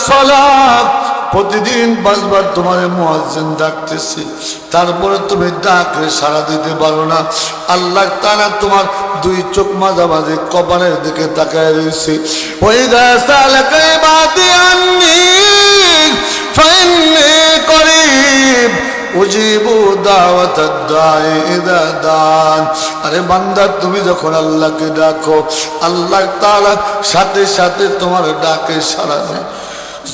সালাত, প্রতিদিন 5 বার তোমার মুয়াজ্জিন ডাকতেছে, তারপরে তুমি ডাকলে সাড়া দিতে পারো না। আল্লাহ তাআলা তোমার 2 চোখ মাঝামাঝি কপালের দিকে তাকায় রয়েছে। ওয়াইদা সালাকা ইবাদি আন্নী ফাইন্নী করিব উজিবু দাওয়াতাদ দাঈ ইযা দান। আরে বান্দা, তুমি যখন আল্লাহকে ডাকো, আল্লাহ তাআলা সাথে সাথে তোমার ডাকে সাড়া দেয়।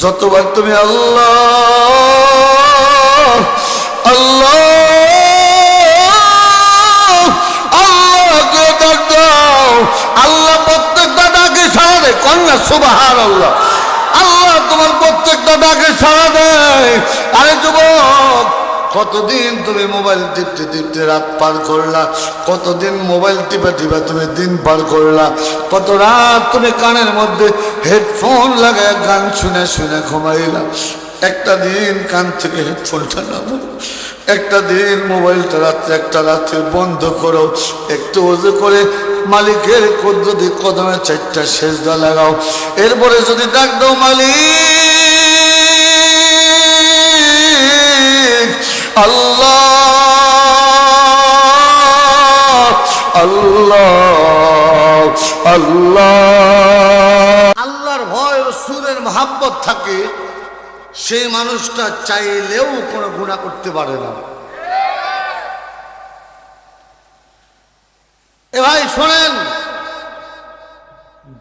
যতবার তুমি আল্লাহ আল্লাহ আল্লাহকে ডাক দাও, আল্লাহ প্রত্যেকটা ডাকে সাড়া দেয়। কন্যা সুবহানাল্লাহ। আল্লাহ তোমার প্রত্যেকটা ডাকে সাড়া দেয়। আরে যুবক, কতদিন তুমি মোবাইল টিপতে টিপতে রাত পার করলা, কতদিন মোবাইল টিপা টিপা তুমি দিন পার করলা, কত রাত তুমি কানের মধ্যে হেডফোন লাগায় গান শুনে শুনে ঘুমাইলা। একটা দিন কান থেকে হেডফোনটা নাও, একটা দিন মোবাইলটা রাত্রে একটা রাত্রে বন্ধ করো, একটু ওযু করে মালিকের কুদরতি কদমে 4টা সেজদা লাগাও। এরপরে যদি ডাক দাও মালিক আল্লাহ আল্লাহ আল্লাহ, আল্লাহর ভয় রাসূলের মহব্বত থাকে, সেই মানুষটা চাইলেও কোনো গুনাহ করতে পারে না। এ ভাই শোনেন,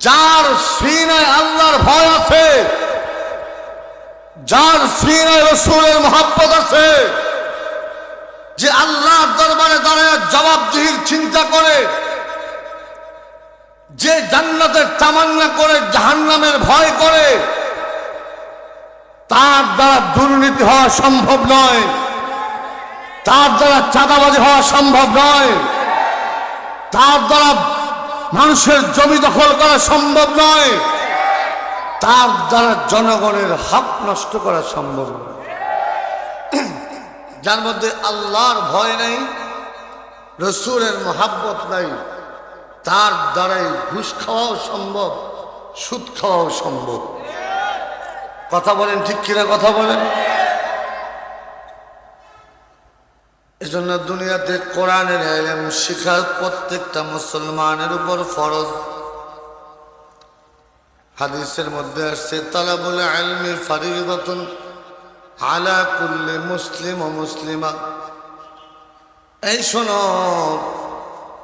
যার সিনায় আল্লাহর ভয় আছে, যার সিনায় রাসূলের মহব্বত আছে, যে আল্লাহর দরবারে দাঁড়ায় জবাবদিহির চিন্তা করে, যে জান্নাতের তামান্না করে জাহান্নামের ভয় করে, তার দ্বারা দুর্নীতি হওয়া সম্ভব নয়, তার দ্বারা চাঁদাবাজি হওয়া সম্ভব নয়, তার দ্বারা মানুষের জমি দখল করা সম্ভব নয়, তার দ্বারা জনগণের হক নষ্ট করা সম্ভব নয়। যার মধ্যে আল্লাহর ভয় নাই, রাসূলের মহব্বত নাই, তার দ্বারাই ঘুষ খাওয়াও সম্ভব, সুদ খাওয়াও সম্ভব। কথা বলেন ঠিক কিনা? কথা বলেন। এজন্য দুনিয়াতে কোরআনের ইলম শিখা প্রত্যেকটা মুসলমানের উপর ফরজ। হাদিসের মধ্যে আসছে তালাবুল ইলমি ফরিদাতুন আলা কুল্লি মুসলিম ও মুসলিমা। এই শোনো,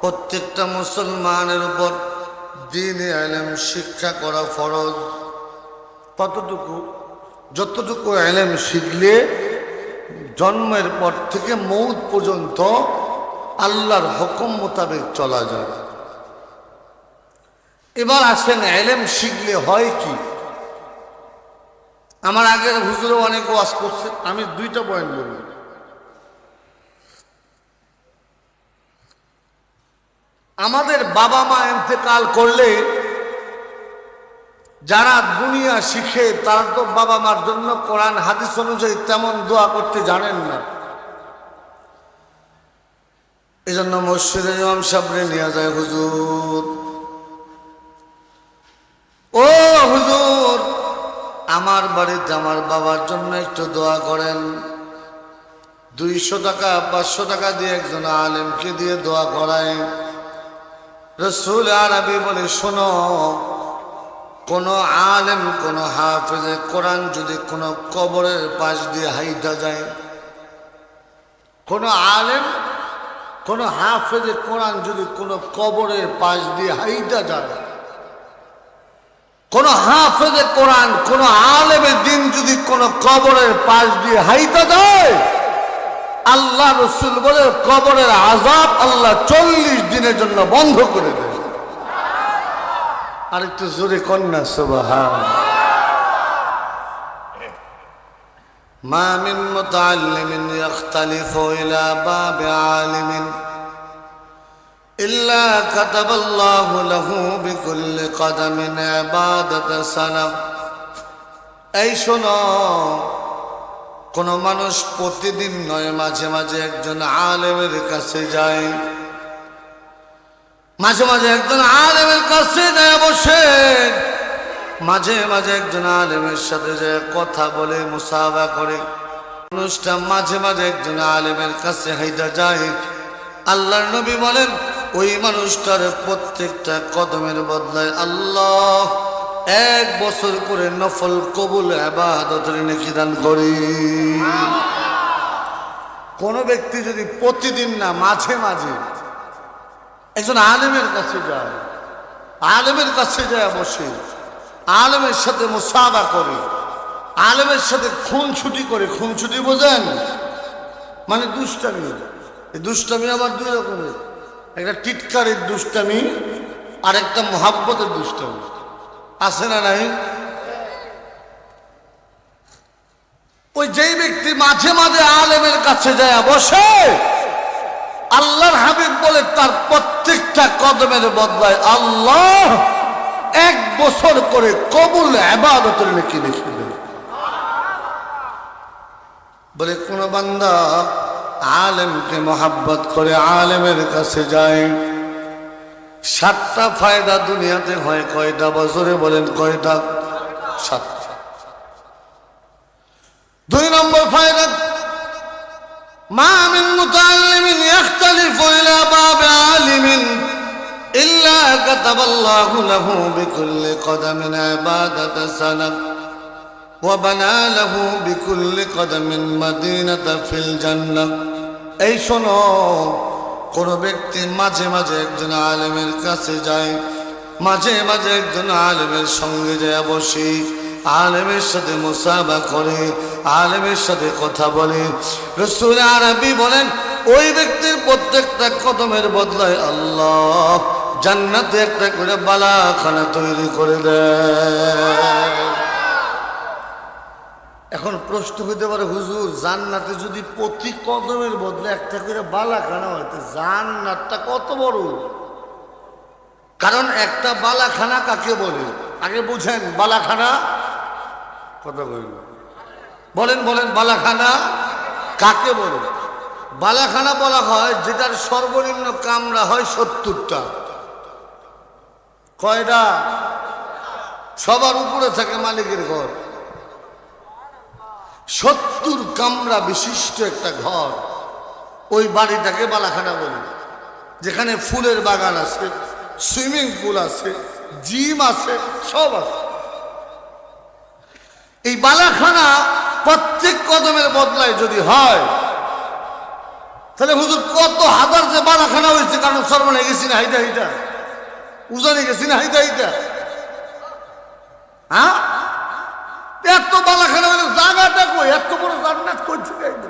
প্রত্যেকটা মুসলমানের উপর দ্বীনি ইলম শিক্ষা করা ফরজ। কতটুকু? যতটুকু ইলম শিখলে জন্মের পর থেকে মৌত পর্যন্ত আল্লাহর হুকুম মোতাবেক চলা যায়। এবার আসেন, ইলম শিখলে হয় কি? আমার আগের হুজুরও অনেক ওয়াজ করছে, আমি 2টা পয়েন্ট বলব। আমাদের বাবা মা ইন্তেকাল করলে যারা দুনিয়া শিখে, তারা তো বাবা মার জন্য কোরআন হাদিস অনুযায়ী তেমন দোয়া করতে জানেন না। এই জন্য মসজিদের ইমাম সাহেবরে নিয়ে যায়, হুজুর ও হুজুর, আমার বাড়িতে আমার বাবার জন্য একটু দোয়া করেন। 200 টাকা 500 টাকা দিয়ে একজন আলেমকে দিয়ে দোয়া করায়। রাসূল আরবি বলে, শোনো, কোন আলেম কোন হাফেজে কোরআন যদি কোন কবরের পাশ দিয়ে হাইটা যায়, কোন আলেম কোন হাফেজে কোরআন যদি কোন কবরের পাশ দিয়ে হাইটা যায়, কোন হাফেজে কোরআন কোন আলেমের দিন যদি কোন কবরের পাশ দিয়ে হাইটা যায়, আল্লাহ রাসূল বলে কবরের আযাব আল্লাহ 40 দিনের জন্য বন্ধ করে দেয়। আরেকটু জোরে কন্যা সুবহানাল্লাহ। মা মিন মুতাআল্লিমিন ইখতালিফু ইলা বাবি আলিমিন ইল্লা কাতাবাল্লাহু লাহু বিকুল্লি কদামিন ইবাদাতা সানা। এই শোনো, কোন মানুষ প্রতিদিন নয়, মাঝে মাঝে একজন আলেমের কাছে যায়, মাঝে মাঝে একজন আলেমের কাছে যায় বসে, মাঝে মাঝে একজন আলেমের সাথে যে কথা বলে মুসাফা করে, মানুষটা মাঝে মাঝে একজন আলেমের কাছে হাইটা যায়। আল্লাহর নবী বলেন ওই মানুষটার প্রত্যেকটা কদমের বদলায় আল্লাহ 1 বছর করে নফল কবুল ইবাদতের নেকি দান করে। কোন ব্যক্তি যদি প্রতিদিন না মাঝে মাঝে একজন আলেমের কাছে যায়, আলেমের কাছে যায় বসে, আলেমের সাথে মুসাফা করে, আলেমের সাথে খুনছুটি করে, খুনছুটি বোঝেন মানে দুষ্টামি। এই দুষ্টামি আবার 2 রকমের, একটা টিটকারের দুষ্টামি আর একটা মোহাব্বতের দুষ্টামি, আছে না নাই? ওই যেই ব্যক্তি মাঝে মাঝে আলেমের কাছে যায় বসে, আল্লাহর হাবিব বলে তার প্রত্যেকটা কদমের বদলায় আল্লাহ 1 বছর করে কবুল ইবাদতের নেকি লিখে দেন। বলে কোন বান্দা আলেমকে মোহাব্বত করে আলেমের কাছে যায়, 7টা ফায়দা দুনিয়াতে হয়। কয়টা? বছরে বলেন কয়টা? 7টা। 2 নম্বর ফায়দা, মা মিন মুতাআল্লিমিন ইখতালিফু ইলা বাবি আলিমিন ইল্লা কাতাবাল্লাহু লাহু বিকুল্লি কদামিন ইবাদাতান সানাত ওয়া বানা লাহু বিকুল্লি কদামিন মাদিনাতান ফিল জান্নাহ। এই শোনো, কোন ব্যক্তি মাঝে মাঝে একজন আলেমের কাছে যায়, মাঝে মাঝে একজন আলেমের সঙ্গে যায় বসে, আলেমের সাথে মুসাফা করে, আলেমের সাথে কথা বলে, রাসূল আরবি বলেন ওই ব্যক্তির প্রত্যেকটা কদমের বদলায় আল্লাহ জান্নাতে একটা করে বালাখানা তৈরি করে দেয়। এখন প্রশ্ন হইতে পারে, হুজুর জান্নাতে যদি প্রতি কদমের বদলে একটা করে বালাখানা হইতে, জান্নাতটা কত বড়? কারণ একটা বালাখানা কাকে বলে আগে বুঝেন। বালাখানা কথা বলল, বলেন বলেন, বালাখানা কাকে বলে? বালাখানা বলা হয় যেটার সর্বনিম্ন কামরা হয় 70টা। কয়টা? সবার উপরে থাকে মালিকের ঘর, 70 কামরা বিশিষ্ট একটা ঘর, ওই বাড়িটাকে বালাখানা বলে। যেখানে ফুলের বাগান আছে, সুইমিং পুল আছে, জিম আছে, সব আছে। এই বালাখানা প্রত্যেক কদমের বদলায় যদি হয়, তাহলে হুজুর কত হাজার যে বালাখানা হয়েছে, কারণ সর্বনে গেছি না হাইটা হাইটা, উজানে গেছি না হাইটা হাইটা, হ্যাঁ এত বালাখানা হলে জায়গাটা কই? এত বড় জান্নাত কই থেকে আইলো?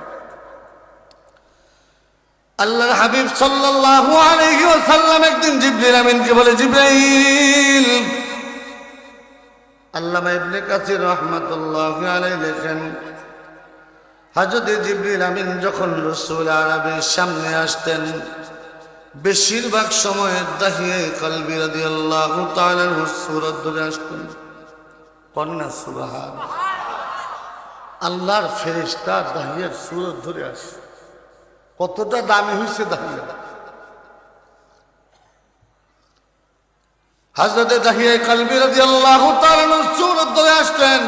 আল্লাহর হাবিব সাল্লাল্লাহু আলাইহি ওয়াসাল্লাম একদিন জিবরিল আমিনকে বলে, জিবরাইল, আল্লামা ইবনে কাসির রাহমাতুল্লাহি আলাইহি লেখেন, হযরত জিবরিল আমিন যখন রাসূল আরবির সামনে আসতেন, বেশিরভাগ সময় দাহিয়ে কলবি রাদিয়াল্লাহু তাআলা সূরত ধরে আসতেন। কন্যা সুবহান, আল্লাহর ফেরেশতা দাহিয়ার সূরত ধরে আসে। কতটা দামি হয়েছে দাহিয়া। হযরত দাহিয়া কলবি রাদিয়াল্লাহু তাআলা সূরত ধরে আসতেন।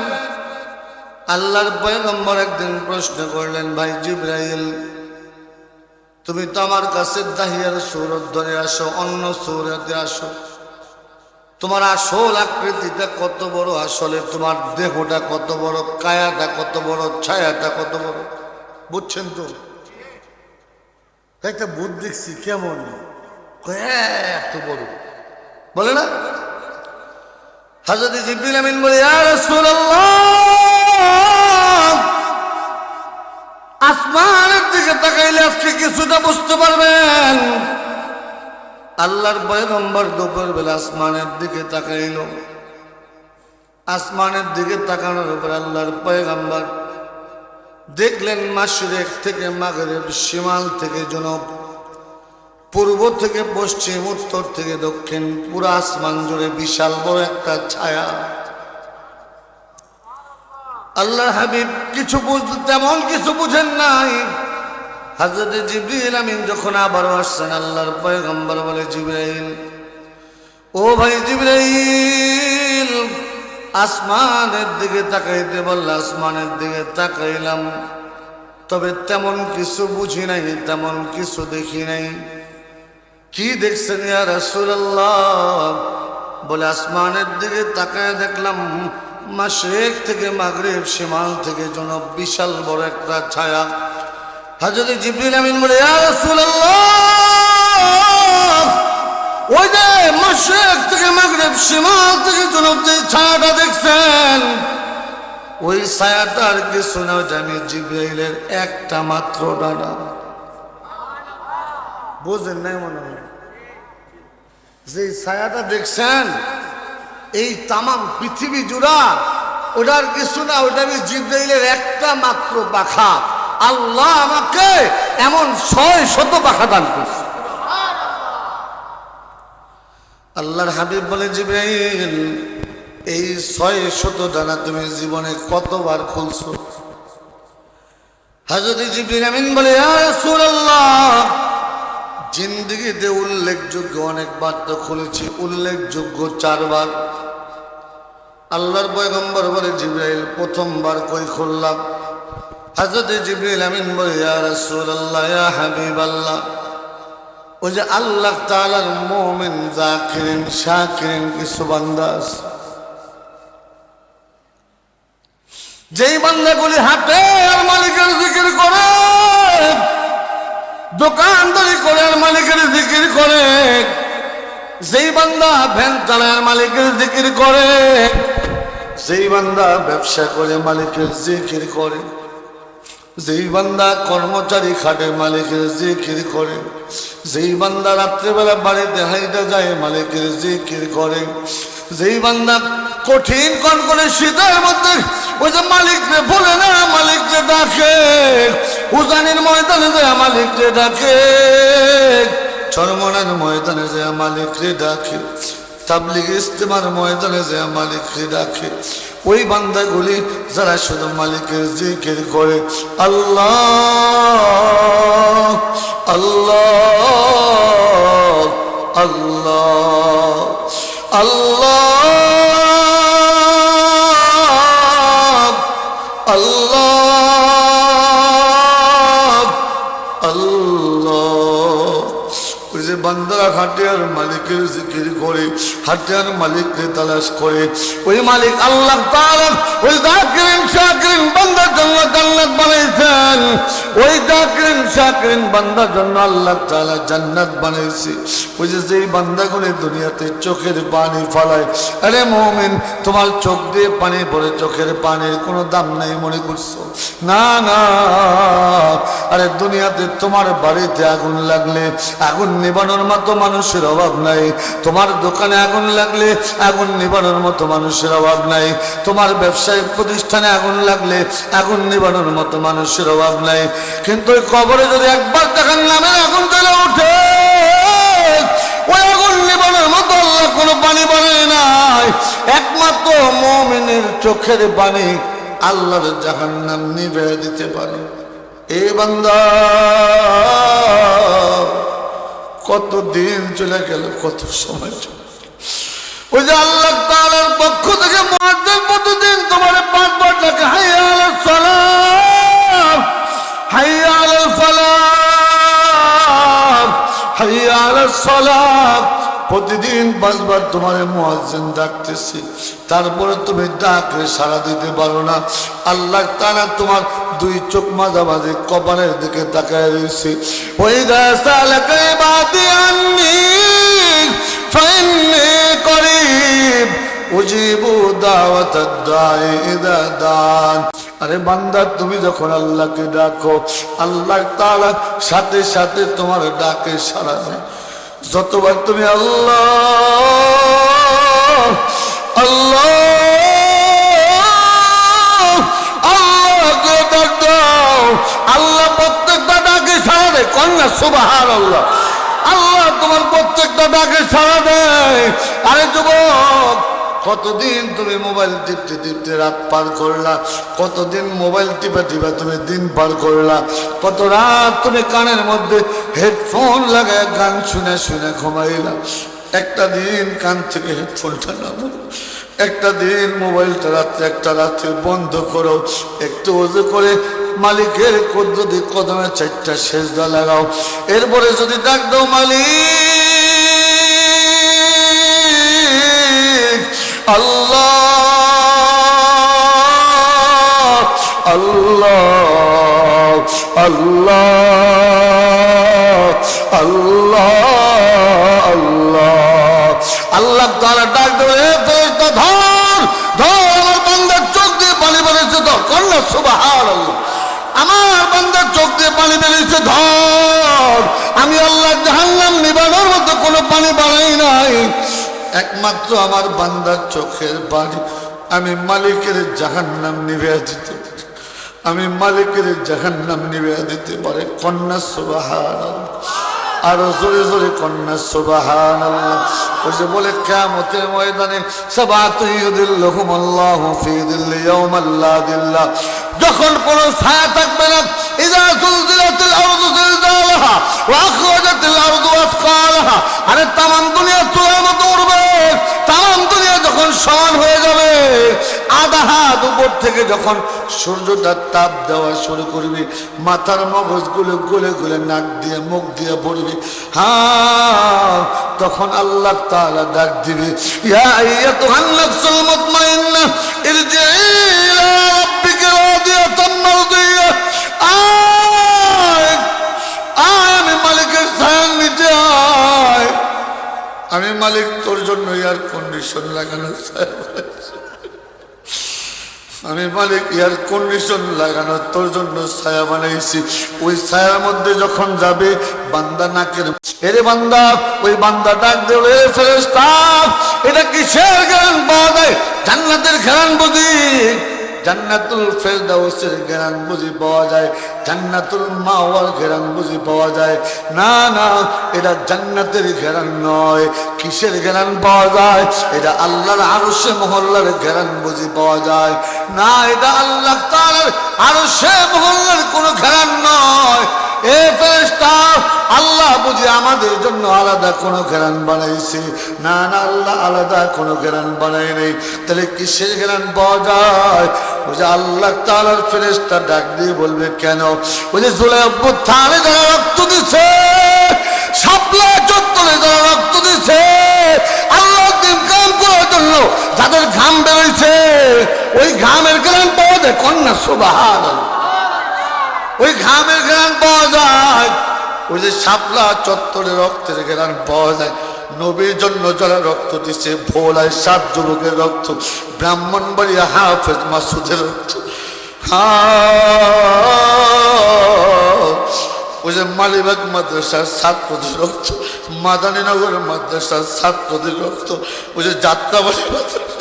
আল্লাহর পয়গম্বর একদিন প্রশ্ন করলেন, ভাই জিবরাইল, তুমি তো আমার কাছে দাহিয়ার সূরত ধরে আসো, অন্য সূরতে আসো, তোমার আসল আকৃতিটা কত বড়, আসলে তোমার দেহটা কত বড়, কায়াটা কত বড়, ছায়াটা কত বড়, বুঝছেন তো? একটা বুধ দেখছি কেমন, এত বড়, বলে না? হযরত জিবরিল আমিন বলে, ইয়া রাসূলুল্লাহ, আসমানের দিকে তাকাইলে আজকে কিছুটা বুঝতে পারবেন। আল্লাহর পয়গম্বর দুপুর বেলা আসমানের দিকে তাকাইল। আসমানের দিকে তাকানোর উপর আল্লাহর পয়গম্বর দেখলেন মাশরিক থেকে মাগরিব, শিমাল থেকে জুনুব, পূর্ব থেকে পশ্চিম, উত্তর থেকে দক্ষিণ, পুরো আসমান জুড়ে বিশাল বড় একটা ছায়া। আল্লাহর হাবিব কিছু তেমন কিছু বুঝেন নাই। হযরত জিবরিল আমিন যখন আবারও আসছেন, আল্লাহর পয়গম্বর বলে, জিবরাইল, ও ভাই জিবরাইল, আসমানের দিকে তাকাইতে বলল, আসমানের দিকে তাকাইলাম, তবে তেমন কিছু বুঝি নাই, তেমন কিছু দেখি নাই। কি দেখছেন ইয়া রাসূলুল্লাহ? বলে আসমানের দিকে তাকায় দেখলাম মাশরিক থেকে মাগরিব, শিমাল থেকে জনব, বিশাল বড় একটা ছায়া। হযরত জিবরিল আমিন বলে, ইয়া রাসূলুল্লাহ, ওই যে মাশরিক থেকে মাগরিব, শিমাল থেকে জনব যে ছায়াটা দেখছেন, ওই ছায়াটার কিছু না, জানি জিবরাইলের একটা মাত্র ডানা। বুঝেন নাই মনে হয়? যে ছায়াটা দেখছেন এই তামাম পৃথিবী জুড়া, ওটার কিছু না, ওটা আমি জিবরাইলের একটা মাত্র পাখা। আল্লাহ আমাকে এমন 600 পাখা দান করছে। আল্লাহর হাবিব বলে, জিবরাইল, এই 600 ডানা তুমি জীবনে কতবার খুলছো? হযরত জিবরিল আমিন বলে, ইয়া রাসূলুল্লাহ, জিন্দেগিতে উল্লেখযোগ্য অনেকবার তো খুলেছি, উল্লেখযোগ্য 4 বার। আল্লাহর পয়গম্বর বলে, জিবরাইল, প্রথমবার কই খুললাম? হযরত জিবরিল আমিন বলে, ইয়া রাসূলুল্লাহ, ইয়া হাবিবাল্লাহ, ওই যে আল্লাহ তাআলার মুমিন, যাকিরিন, শাকিরিন কিছু বান্দা আছে, যেই বান্দাগুলি হাঁটে আর মালিকের জিকির করে, দোকানদারি করে আর মালিকের জিকির করে, যেই বান্দা ভ্যান চালায় আর মালিকের জিকির করে, যেই বান্দা ব্যবসা করে মালিকের জিকির করে, যেই বান্দা কর্মচারী খাটে মালিকের জিকির করে, যেই বান্দা রাত্রেবেলা বাড়িতে হাইটা যায় মালিকের জিকির করে, যেই বান্দা কঠিন কনকনে শীতের মধ্যে ওই যে মালিককে বলে না, মালিককে ডাকে, উজানির ময়দানে যায় মালিককে ডাকে, চরমনার ময়দানে যায় মালিককে ডাকে, তাবলীগ ইজতেমার ময়দানে যায় মালিককে ডাকে, ওই বান্দাগুলি যারা শুধু মালিকের জিকির করে, আল্লাহ আল্লাহ আল্লাহ আল্লাহ আল্লাহ আল্লাহ, ওই যে বান্দারা হাঁটে আর মালিকের জিকির করে, হাঁটে আর মালিককে তালাশ করে, ওই মালিক আল্লাহ তাআলা ওই যাকিরিন শাকিরিন বান্দার জন্য জান্নাত বানাইছেন, ওই যাকিরিন শাকিরিন বান্দার জন্য আল্লাহ তাআলা জান্নাত বানাইছে। ওই যে যেই বান্দাগুলো দুনিয়াতে চোখের পানি ফলায়, আরে মুমিন, তোমার চোখ দিয়ে পানি পড়ে, চোখের পানির কোনো দাম নাই মনে করছো? না না, আরে দুনিয়াতে তোমার বাড়িতে আগুন লাগলে আগুন নিবানোর মতো মানুষের অভাব নাই, তোমার দোকানে আগুন লাগলে আগুন নিবানোর মতো মানুষের অভাব নাই, তোমার ব্যবসায়িক প্রতিষ্ঠানে আগুন লাগলে আগুন নিবানোর মতো মানুষের অভাব নাই, কিন্তু ওই কবরে যদি একবার দেখেন নামের আগুন জ্বলে ওঠে, ওই আগুন নিবানোর মতো আল্লাহ কোনো পানি বানায় নাই। একমাত্র মুমিনের চোখের পানি আল্লাহর জাহান্নাম নিভে দিতে পারে। এ বান্দা, কত দিন চলে গেল, কত সময় চলে, ওই যে আল্লাহ তাআলার পক্ষ থেকে মুয়াজ্জিন প্রতিদিন তোমার 5 বার ডাকে, হাইয়া আলাস সালাম, হাইয়া আলাল ফালাহ, হাইয়া আলাস সালাম, প্রতিদিন 5 বার তোমার মুয়াজ্জিন ডাকতেছে, তারপরে তুমি ডাকে সাড়া দিতে পারো না। আল্লাহ তাআলা তোমার 2 চোখ মাঝামাঝি কপালের দিকে তাকায় রয়েছে। ওয়াইদা সালাকা ইবাদি আন্নী ফাইন্নী করিব উজিবু দাওয়াতাদ দাঈ ইযা দান। আরে বান্দা, তুমি যখন আল্লাহকে ডাকো, আল্লাহ তাআলা সাথে সাথে তোমার ডাকে সাড়া দেয়। যতবার তুমি আল্লাহ আল্লাহ আল্লাহকে ডাক দাও, আল্লাহ প্রত্যেকটা ডাকে সাড়া দেয়। কন্যা সুবহানাল্লাহ, আল্লাহ তোমার প্রত্যেকটা ডাকে সাড়া দেয়। আরে যুবক, কতদিন তুমি মোবাইল টিপতে টিপতে রাত পার করলা, কতদিন মোবাইল টিপা টিপা তুমি দিন পার করলা, কত রাত তুমি কানের মধ্যে হেডফোন লাগায় গান শুনে শুনে ঘুমাইলা। একটা দিন কান থেকে হেডফোনটা নামাও, একটা দিন মোবাইলটা রাত্রে বন্ধ করো, একটু ওযু করে মালিকের কুদরতি কদমে 4টা সেজদা লাগাও। এরপরে যদি ডাক দাও মালিক আল্লাহ আল্লাহ আল্লাহ আল্লাহ আল্লাহ, আল্লাহ তাআলা ডাক দেবে ফেরেশতা ধর ধর, আমার বান্দার চোখ দিয়ে পানি বেরিয়েছে, ধর কন্যা সুবহানাল্লাহ, আমার বান্দার চোখ দিয়ে পানি বেরিয়েছে ধর। আমি আল্লাহ জাহান্নাম নিবানোর মতো কোনো পানি বানাই নাই, একমাত্র আমার বান্দার চোখের পানি আমি মালিকের জাহান্নাম নিভিয়ে দিতে পারি, আমি মালিকের জাহান্নাম নিভিয়ে দিতে পারে। কন্যা সুবহানাল্লাহ, আরো জোরে জোরে কন্যা সুবহানাল্লাহ। ওই যে বলে কিয়ামতের ময়দানে সাবাতু ইউদিল্লুহুমুল্লাহু ফি দিল্লি ইয়াওমাল লা দিল্লা, যখন কোনো ছায়া থাকবে না, ইযা যুলজিলাতিল আরদু জিলজালাহা ওয়া আখরাজাতিল আরদু আসকালাহা, আরে তামাম দুনিয়া চূড়ার মতো উঠবে, তামাম দুনিয়া যখন সমান হয়ে যাবে, আধা হাত উপর থেকে যখন সূর্যটা তাপ দেওয়া শুরু করবে, মাথার মগজগুলো গলে গলে নাক দিয়ে মুখ দিয়ে পড়বে, হ্যাঁ তখন আল্লাহ তাআলা ডাক দিবে, ইয়া আইয়াতুহান নাফসুল মুতমাইন্না ইরজিই ইলা রাব্বিকা রাদিয়াতাম মারদিয়া, আয় আমি মালিকের ছায়ার নিচে আয়, আমি মালিক তোর জন্য এয়ার কন্ডিশন লাগানো আমি মালিক এয়ার কন্ডিশন লাগানো তোর জন্য ছায়া বানাইছি। ওই ছায়ার মধ্যে যখন যাবে বান্দা নাকের, এরে বান্দা, ওই বান্দা ডাক দেবে ফেরেশতা এটা কিসের ঘ্রাণ পাওয়া যায়? জান্নাতের ঘ্রাণ বুঝি, জান্নাতুল ফেরদাউসের ঘ্রাণ বুঝি পাওয়া যায়, জান্নাতুল মাওয়ার ঘ্রাণ বুঝি পাওয়া যায়? না না, এটা জান্নাতের ঘ্রাণ নয়। কিসের ঘ্রাণ পাওয়া যায়? এটা আল্লাহর আরশে মহল্লার ঘ্রাণ বুঝি পাওয়া যায়। না, এটা আল্লাহ তাআলার আরশে মহল্লার কোনো ঘ্রাণ নয়। এ ফেরেশতা, আল্লাহ বুঝি আমাদের জন্য আলাদা কোনো ঘ্রাণ বানাইছে? না না, আল্লাহ আলাদা কোনো ঘ্রাণ বানায় নেই। তাহলে কিসের ঘ্রাণ পাওয়া যায়? ওই যে আল্লাহ তাআলার ফেরেশতা ডাক দিয়ে বলবে কেন? ওই যে জুলাইয়ের থানে যারা রক্ত দিচ্ছে, শাপলা চত্বরে যারা রক্ত দিচ্ছে, আল্লাহ দিন কাম করার জন্য যাদের ঘাম বেরোইছে, ওই ঘামের ঘ্রাণ পাওয়া যায়। কন্যা সুবহানাল্লাহ, ওই ঘামের ঘ্রাণ পাওয়া যায়। ওই যে শাপলা চত্বরে রক্তের ঘ্রাণ পাওয়া যায়। নবীর জন্য যারা রক্ত দিচ্ছে, ভোলায় 7 যুবকের রক্ত, ব্রাহ্মণবাড়িয়া হাফেজ মাসুদের রক্ত, ওই যে মালিবাগ মাদ্রাসার ছাত্রদের রক্ত, মাদানীনগর মাদ্রাসার ছাত্রদের রক্ত, ওই যে যাত্রাবাড়ি মাদ্রাসা,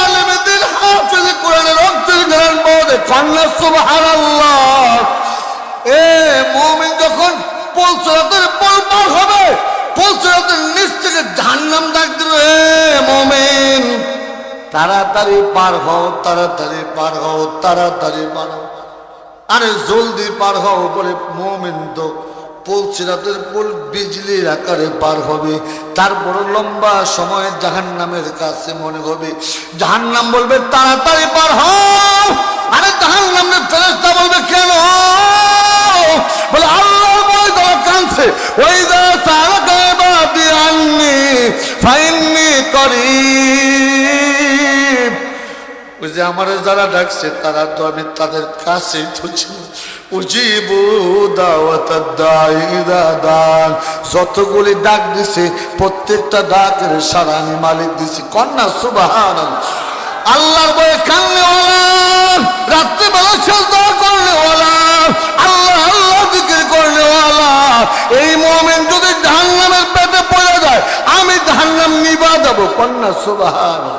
আলেমদের হাফেজে কোরআনের রক্তের ঘ্রাণ পাওয়া যায়। কন্যা সুবহানাল্লাহ। এ মুমিন যখন পুলসিরাতের পার হবে, পুলসিরাতের নিচ থেকে জাহান্নাম ডাক দিবে, এ মুমিন তাড়াতাড়ি পার হও, তাড়াতাড়ি পার হও, তাড়াতাড়ি পার হও, আরে জলদি পার হও বলে মুমিন তো পুলসিরাতের পুল বিজলির আকারে পার হবে। তারপর লম্বা সময় জাহান্নামের কাছে মনে হবে, জাহান্নাম বলবে তাড়াতাড়ি পার হও, আরে জাহান্নামের ফেরেশতা বলবে কেন? বলে আল্লাহ বলে তারা কাঁদছে, ওয়াইদা সালাকা ইবাদি আন্নি ফাইন্নি করিব, ওই যে আমারে যারা ডাকছে তারা তো আমি তাদের কাছেই তো ছিল। উজিবু দাওয়াতাদ দাঈ ইযা দান, যতগুলি ডাক দিছে প্রত্যেকটা ডাকের সাড়া আমি মালিক দিছি। কন্যা সুবহানাল্লাহ। আল্লাহর বয়ে কান্নেওয়ালা, রাত্রিবেলা সিজদা করনেওয়ালা, আল্লাহ আল্লাহ জিকির করনেওয়ালা, এই মুমিন যদি জাহান্নামের পেটে পড়ে যায়, আমি জাহান্নাম নিভা দেব। কন্যা সুবহানাল্লাহ।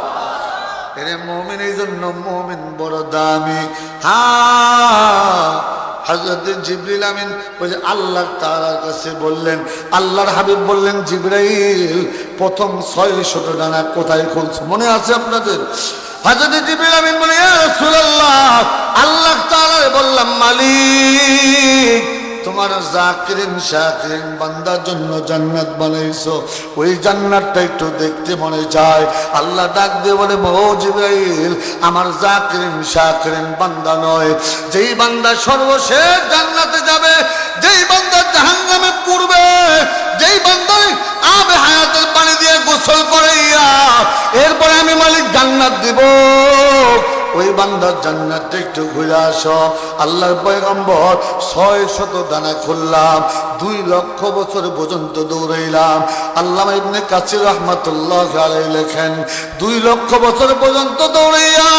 এরে মুমিন, এই জন্য মুমিন বড় দামি। হ্যাঁ, হযরত জিবরিল আমিন ওই যে আল্লাহ তাআলার কাছে বললেন, আল্লাহর হাবিব বললেন, জিবরাইল প্রথম 600 ডানা কোথায় খুলছে মনে আছে আপনাদের? হযরত জিবরিল আমিন বলে, ইয়া রাসূলুল্লাহ, আল্লাহ তাআলা বললাম মালিক তোমার জাকিরিন শাকিরিন বান্দার জন্য জান্নাত বানাইছো, ওই জান্নাতটা একটু দেখতে মনে চায়। আল্লাহ ডাক দিয়ে বলে, ও জিবরাইল, আমার জাকিরিন শাকিরিন বান্দা নয়, যেই বান্দা সর্বশেষ জান্নাতে যাবে, যেই বান্দা জাহান্নামে পড়বে, যেই বান্দা আবে হায়াতের পানি দিয়ে গোসল করাইয়া এরপরে আমি মালিক জান্নাত দিব, ওই বান্দার জান্নাতটা একটু ঘুরে আসো। আল্লাহর পয়গম্বর 600 দানা খুললাম, 2 লক্ষ বছর পর্যন্ত দৌড়াইলাম। আল্লামা ইবনে কাসির রাহমাতুল্লাহ আলাইহি লেখেন, 2 লক্ষ বছর পর্যন্ত দৌড়াইয়া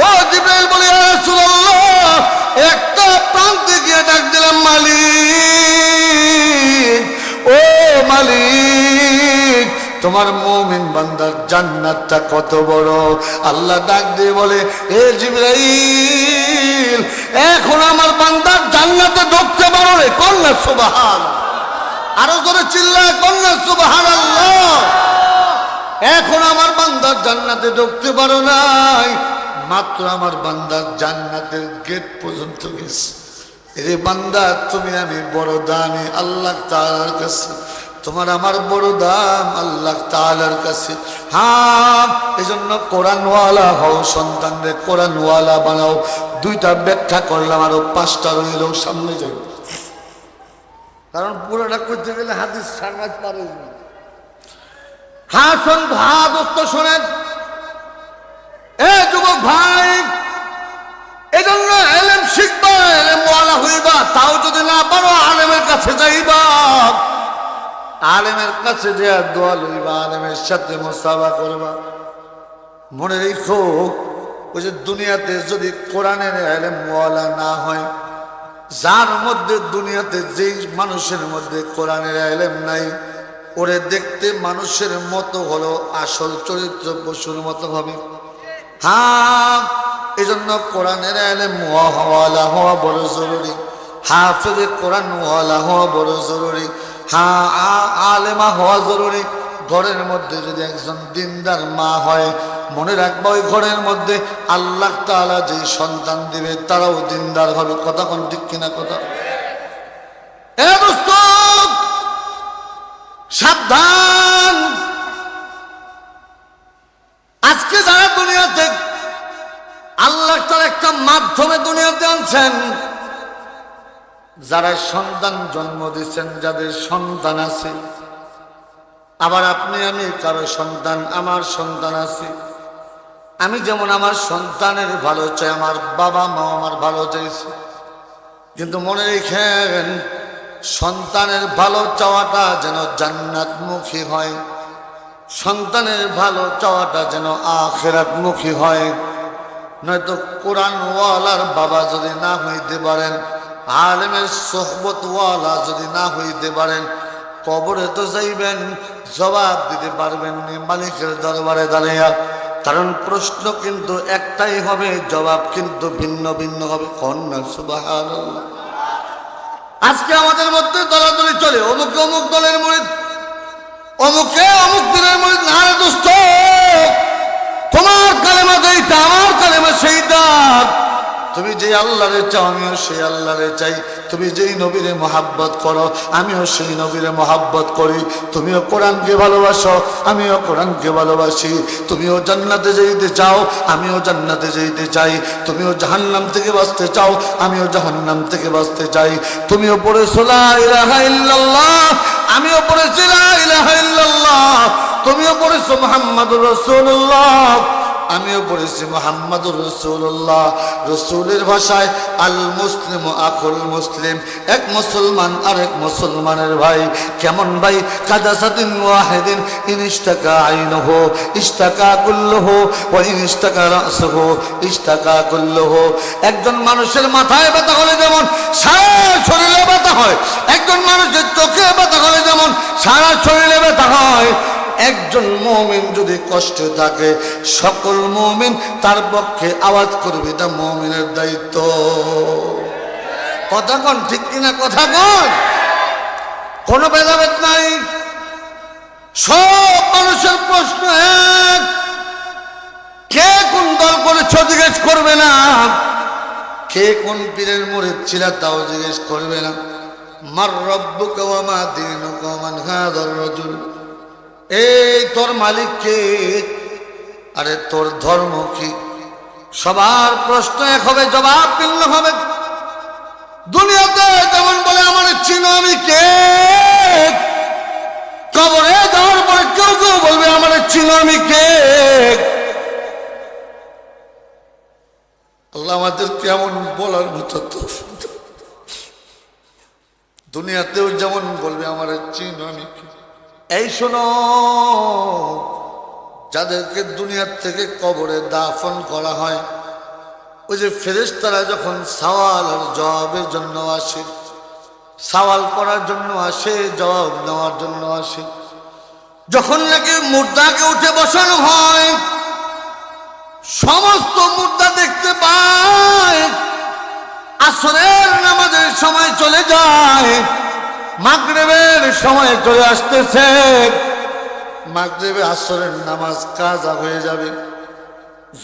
ও জিবরাইল বলে, ইয়া রাসূলুল্লাহ, একটা প্রান্তে গিয়ে ডাক দিলাম, মালিক, ও মালিক, তোমার মুমিন বান্দার জান্নাতটা কত বড়। আল্লাহ ডাক দিয়ে বলে, এ জিবরাইল, এখন আমার বান্দার জান্নাতে ঢুকতে পারো রে, কন্যা সুবহান, আরো জোরে চিল্লায় কন্যা সুবহানাল্লাহ। এখন আমার বান্দার জান্নাতে ঢুকতে পারো নাই, মাত্র আমার বান্দার জান্নাতের গেট পর্যন্ত গেছে। এরে বান্দা, তুমি আমি বড় দামি আল্লাহ তাআলার কাছে, তোমার আমার বড় দাম আল্লাহ তাআলার কাছে। হ্যাঁ, এজন্য কোরআনওয়ালা হও, সন্তানদের কোরআনওয়ালা বানাও। 2টা ব্যাখ্যা করলাম, আরো 5টা রইল, সামনে যাই, কারণ পুরোটা করতে গেলে হাদিস সারমাজ পারে না। হ্যাঁ শোন ভাই, দোস্ত শোনেন, এ যুবক ভাই, এজন্য এলেম শিখবা, এলেমওয়ালা হইবা, তাও যদি না পারো আলেমের কাছে যাইবা, আলেমের কাছে যে দোয়া লইবা, আলেমের সাথে মুসাফা করবা। মনে রেখো, ওই যে দুনিয়াতে যদি কোরআনের এলেমওয়ালা না হয়, যার মধ্যে দুনিয়াতে যেই মানুষের মধ্যে কোরআনের এলেম নাই, ওরে দেখতে মানুষের মতো হলো, আসল চরিত্র পশুর মতো হবে। হ্যাঁ, এই জন্য কোরআনের এলেম ওয়ালা হওয়া বড় জরুরি, হাফেজে কোরআন ওয়ালা হওয়া বড় জরুরি, হ্যাঁ আলেমা হওয়া জরুরি। ঘরের মধ্যে যদি একজন দিনদার মা হয়, মনে রাখবা ওই ঘরের মধ্যে আল্লাহ তাআলা যে সন্তান দিবে তারাও দিনদার হবে। কথা কোন ঠিক কিনা কথা? এ দোস্ত সাবধান, আজকে যারা দুনিয়াতে আল্লাহ তার একটা মাধ্যমে দুনিয়াতে আনছেন, যারা সন্তান জন্ম দিচ্ছেন, যাদের সন্তান আছে, আবার আপনি আমি কারো সন্তান, আমার সন্তান আছে। আমি যেমন আমার সন্তানের ভালো চাই, আমার বাবা মা আমার ভালো চাইছে, কিন্তু মনে রেখেন সন্তানের ভালো চাওয়াটা যেন জান্নাতমুখী হয়, সন্তানের ভালো চাওয়াটা যেন আখিরাতমুখী হয়। নয়তো কোরআনওয়ালার বাবা যদি না হইতে পারেন, আলেমের সোহবতওয়ালা যদি না হইতে পারেন, কবরে তো যাইবেন, জবাব দিতে পারবেন নি মালিকের দরবারে দাঁড়াইয়া। কারণ প্রশ্ন কিন্তু একটাই হবে, জবাব কিন্তু ভিন্ন ভিন্ন হবে। কন্যা সুবহানাল্লাহ। আজকে আমাদের মধ্যে দলাদলি চলে, অমুক অমুক দলের মুরিদ, অমুকে অমুক দিনের মুরিদ। না রে দোস্ত, তোমার কালেমা যেইটা, আমার কালেমা সেইটা। তুমি যে আল্লাহরে চাও, আমিও সেই আল্লাহরে চাই। তুমি যেই নবীরে মহাব্বত করো, আমিও সেই নবীরে মহাব্বত করি। তুমিও কোরআনকে ভালোবাসো, আমিও কোরআনকে ভালোবাসি। তুমিও জান্নাতে যেতে চাও, আমিও জান্নাতে যেতে চাই। তুমিও জাহান্নাম থেকে বাঁচতে চাও, আমিও জাহান্নাম থেকে বাঁচতে চাই। তুমিও পড়েছো লা ইলাহা ইল্লাল্লাহ, আমিও পড়েছি লা ইলাহা ইল্লাল্লাহ। তুমিও পড়েছো মুহাম্মাদুর রাসূলুল্লাহ, আমিও পড়েছি মুহাম্মাদুর রাসূলুল্লাহ। রাসূলের ভাষায় আল মুসলিম আখুল মুসলিম, এক মুসলমান আরেক মুসলমানের ভাই। কেমন ভাই? কাদাসাতিন ওয়াহিদিন ইনস্তাকা আইনুহু ইস্তাকা কুল্লুহু ওয়া ইনস্তাকা রাসুহু ইস্তাকা কুল্লুহু। একজন মানুষের মাথায় ব্যথা হলে যেমন সারা শরীরে ব্যথা হয়, একজন মানুষের চোখে ব্যথা হলে যেমন সারা শরীরে ব্যথা হয়, একজন মুমিন যদি কষ্টে থাকে, সকল মুমিন তার পক্ষে আওয়াজ করবে, এটা মুমিনের দায়িত্ব। কথা কোন ঠিক কিনা? কথা কোন? কোনো ভেদাভেদ নাই, সব মানুষের প্রশ্ন এক। কে কোন দল করেছ জিজ্ঞেস করবে না, কে কোন পীরের মুরিদ ছিল তাও জিজ্ঞেস করবে না। মার রব্বুকা ওয়া মা দীনুকা ওয়া মান হাযার রাজুল, এই তোর মালিক কে, আরে তোর ধর্ম কি? সবার প্রশ্ন এক হবে, জবাব ভিন্ন হবে। দুনিয়াতে যেমন বলে আমার চিনো আমি কে, কবরে যাওয়ার পরে কেউ কেউ বলবে আমার চিনো আমি কে। আল্লাহ আমাদের কেমন বলার মতো তৌফিক দাও। দুনিয়াতেও যেমন বলবে আমার চিনো আমি কে। এই শোনো, যাদেরকে দুনিয়ার থেকে কবরে দাফন করা হয়, ওই যে ফেরেশতারা যখন সওয়াল আর জবাবের জন্য আসে, সওয়াল করার জন্য আসে, জবাব নেওয়ার জন্য আসে, যখন নাকি মুর্দাকে উঠে বসানো হয়, সমস্ত মুর্দা দেখতে পায় আসরের নামাজের সময় চলে যায়, মাগরিবের সময় চলে আসতেছে, মাগরিবে আসরের নামাজ কাজা হয়ে যাবে।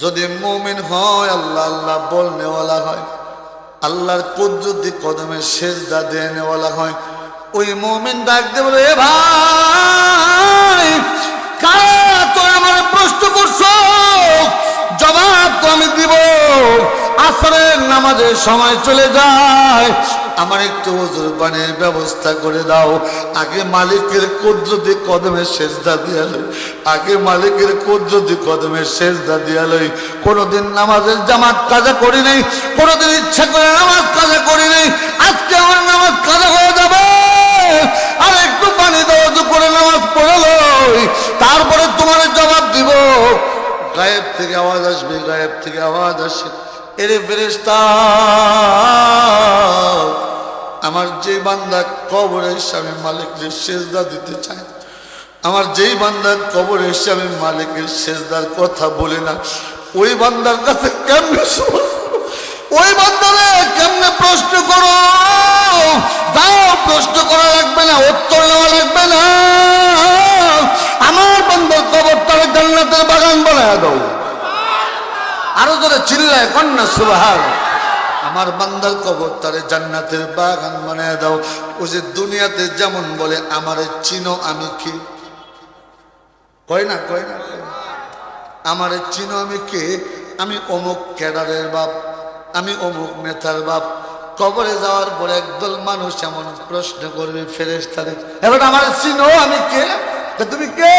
যদি মুমিন হয়, আল্লাহ আল্লাহ বলনেওয়ালা হয়, আল্লাহর কুদরতি কদমে সেজদা দেনেওয়ালা হয়, ওই মুমিন ডাক দিয়ে বলে, এ ভাই কারা তো আমার প্রশ্ন করছো, জবাব তো আমি দিব। আসরের নামাজের সময় চলে যায়, আমার একটু ওযুর পানির ব্যবস্থা করে দাও। আগে মালিকের কুদরতি কদমে সেজদা দিয়া লই, আগে মালিকের কুদরতি কদমে সেজদা দিয়া লই। কোনোদিন নামাজের জামাত কাজা করি নাই, কোনোদিন ইচ্ছা করে নামাজ কাজা করি নাই, আজকে আমার নামাজ কাজা হয়ে যাবে। আর একটু পানি দাও, ওযু করে নামাজ পড়ে লই, তারপরে তোমার জবাব দিব। গায়েব থেকে আওয়াজ আসবে, গায়েব থেকে আওয়াজ আসে, এরে ফেরেশতা, আমার যে বান্দা কবরে এসে আমি মালিকের সেজদা দিতে চাই, আমার যেই বান্দা কবরে এসে আমি মালিকের সেজদার কথা বলি না, ওই বান্দার কাছে কেমনে ওই বান্দারে কেমনে প্রশ্ন করো? যাও, প্রশ্ন করা লাগবে না, উত্তর নেওয়া লাগবে না, আমার বান্দার কবর তারে জান্নাতের বাগান বানায় দাও। আরো জোরে চিল্লায় কন্যা সুবহানাল্লাহ। আমার বান্দার কবর তারে জান্নাতের বাগান বানায় দাও। ও যে দুনিয়াতে যেমন বলে আমারে চিনো আমি কে, কয় না, কয় না, আমারে চিনো আমি কে, আমি অমুক ক্যাডারের বাপ, আমি অমুক নেতার বাপ। কবরে যাওয়ার পরে একদল মানুষ এমন প্রশ্ন করবে ফেরেশতারে, এবার আমারে চিনো আমি কে, তুমি কে?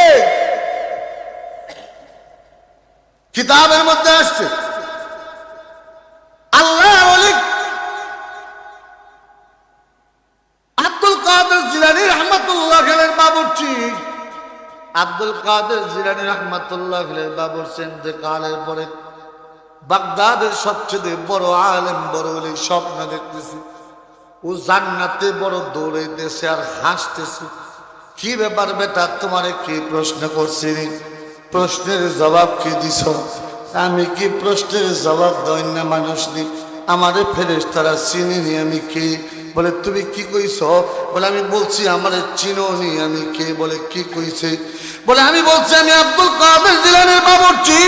কিতাবের মধ্যে আসছে আল্লাহ ওলি আব্দুল কাদের জিলানী রাহমাতুল্লাহ আলাইহির বাবুর্চি, আব্দুল কাদের জিলানী রাহমাতুল্লাহ আলাইহির বাবুর্চি ইন্তেকালের পরে বাগদাদের সবচেয়ে বড় আলেম, বড় ওলি স্বপ্ন দেখতেছে, ও জান্নাতে বড় দৌড়াইতেছে আর হাসতেছে। কি ব্যাপার বেটা, তোমারে কি প্রশ্ন করছি? প্রশ্নের জবাব কি দিছ? আমি কি প্রশ্নের জবাব দেই না মানুষ নি? আমারে ফেরেশতারা চিনিনি আমি কে? বলে তুমি কি কইছ? বলে আমি বলছি আমারে চিনোনি আমি কে? বলে কি কইছে? বলে আমি বলছি আমি আব্দুল কাদের জিলানীর বাবুর্চি।